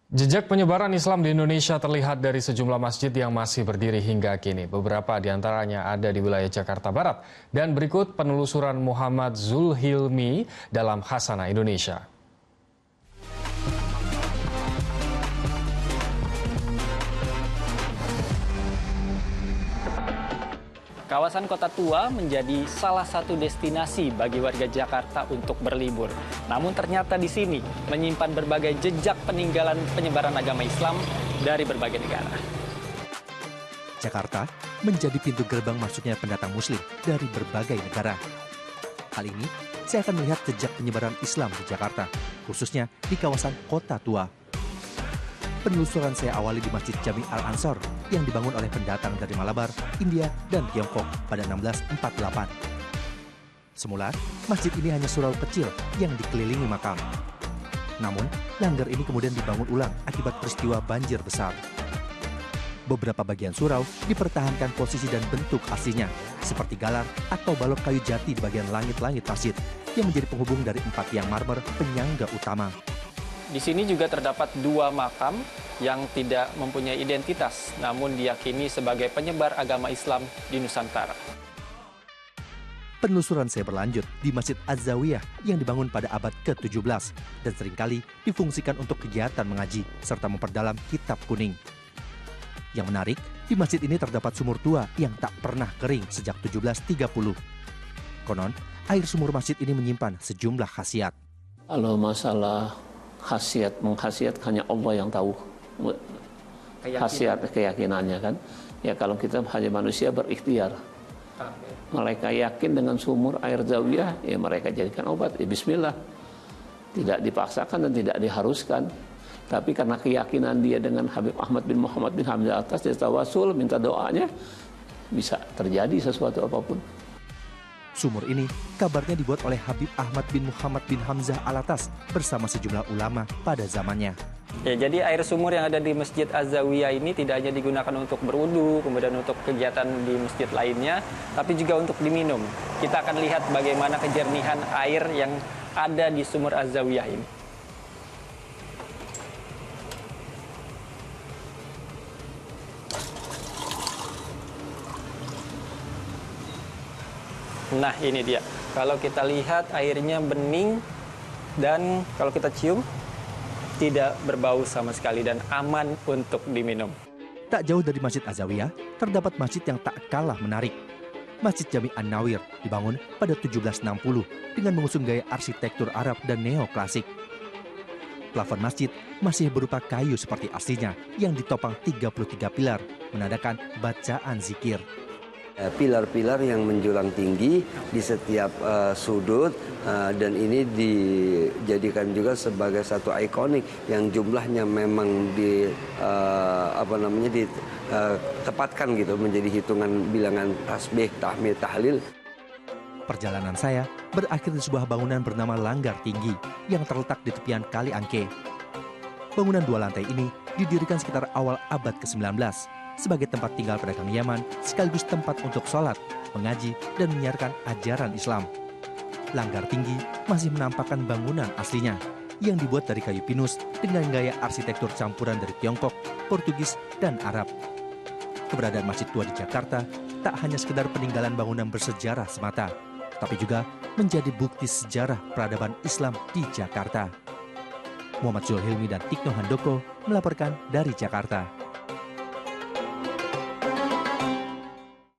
Jejak penyebaran Islam di Indonesia terlihat dari sejumlah masjid yang masih berdiri hingga kini. Beberapa di antaranya ada di wilayah Jakarta Barat. Dan berikut penelusuran Muhammad Zulhilmi dalam Khasanah Indonesia. Kawasan Kota Tua menjadi salah satu destinasi bagi warga Jakarta untuk berlibur. Namun ternyata di sini menyimpan berbagai jejak peninggalan penyebaran agama Islam dari berbagai negara. Jakarta menjadi pintu gerbang masuknya pendatang Muslim dari berbagai negara. Kali ini saya akan melihat jejak penyebaran Islam di Jakarta, khususnya di kawasan Kota Tua. Penelusuran saya awali di Masjid Jami Al-Ansor yang dibangun oleh pendatang dari Malabar, India, dan Tiongkok pada 1648. Semula, masjid ini hanya surau kecil yang dikelilingi makam. Namun, langgar ini kemudian dibangun ulang akibat peristiwa banjir besar. Beberapa bagian surau dipertahankan posisi dan bentuk aslinya, seperti galar atau balok kayu jati di bagian langit-langit masjid yang menjadi penghubung dari 4 tiang marmer penyangga utama. Di sini juga terdapat 2 makam yang tidak mempunyai identitas, namun diyakini sebagai penyebar agama Islam di Nusantara. Penelusuran saya berlanjut di Masjid Az-Zawiyah yang dibangun pada abad ke-17 dan seringkali difungsikan untuk kegiatan mengaji serta memperdalam kitab kuning. Yang menarik, di masjid ini terdapat sumur tua yang tak pernah kering sejak 1730. Konon, air sumur masjid ini menyimpan sejumlah khasiat. Kalau masalah khasiat hanya Allah yang tahu khasiat keyakinannya kan. Ya kalau kita hanya manusia berikhtiar. Mereka yakin dengan sumur air zawiyah, ya mereka jadikan obat. Ya bismillah. Tidak dipaksakan dan tidak diharuskan. Tapi karena keyakinan dia dengan Habib Ahmad bin Muhammad bin Hamzah atas, dia tawasul minta doanya, bisa terjadi sesuatu apapun. Sumur ini kabarnya dibuat oleh Habib Ahmad bin Muhammad bin Hamzah Alatas bersama sejumlah ulama pada zamannya. Ya, jadi air sumur yang ada di Masjid Az-Zawiyah ini tidak hanya digunakan untuk berwudu, kemudian untuk kegiatan di masjid lainnya, tapi juga untuk diminum. Kita akan lihat bagaimana kejernihan air yang ada di sumur Az-Zawiyah ini. Nah ini dia, kalau kita lihat airnya bening dan kalau kita cium tidak berbau sama sekali dan aman untuk diminum. Tak jauh dari Masjid Az-Zawiyah, terdapat masjid yang tak kalah menarik. Masjid Jami An-Nawir dibangun pada 1760 dengan mengusung gaya arsitektur Arab dan neoklasik. Plafon masjid masih berupa kayu seperti aslinya yang ditopang 33 pilar, menandakan bacaan zikir. Pilar-pilar yang menjulang tinggi di setiap sudut dan ini dijadikan juga sebagai satu ikonik yang jumlahnya memang ditempatkan gitu menjadi hitungan bilangan tasbih, tahmid, tahlil. Perjalanan saya berakhir di sebuah bangunan bernama Langgar Tinggi yang terletak di tepian Kali Angke. Bangunan 2 lantai ini didirikan sekitar awal abad ke-19 sebagai tempat tinggal pedagang Yaman sekaligus tempat untuk sholat, mengaji, dan menyiarkan ajaran Islam. Langgar Tinggi masih menampakkan bangunan aslinya yang dibuat dari kayu pinus dengan gaya arsitektur campuran dari Tiongkok, Portugis, dan Arab. Keberadaan Masjid Tua di Jakarta tak hanya sekedar peninggalan bangunan bersejarah semata, tapi juga menjadi bukti sejarah peradaban Islam di Jakarta. Muhammad Zulhilmi dan Tikno Handoko melaporkan dari Jakarta.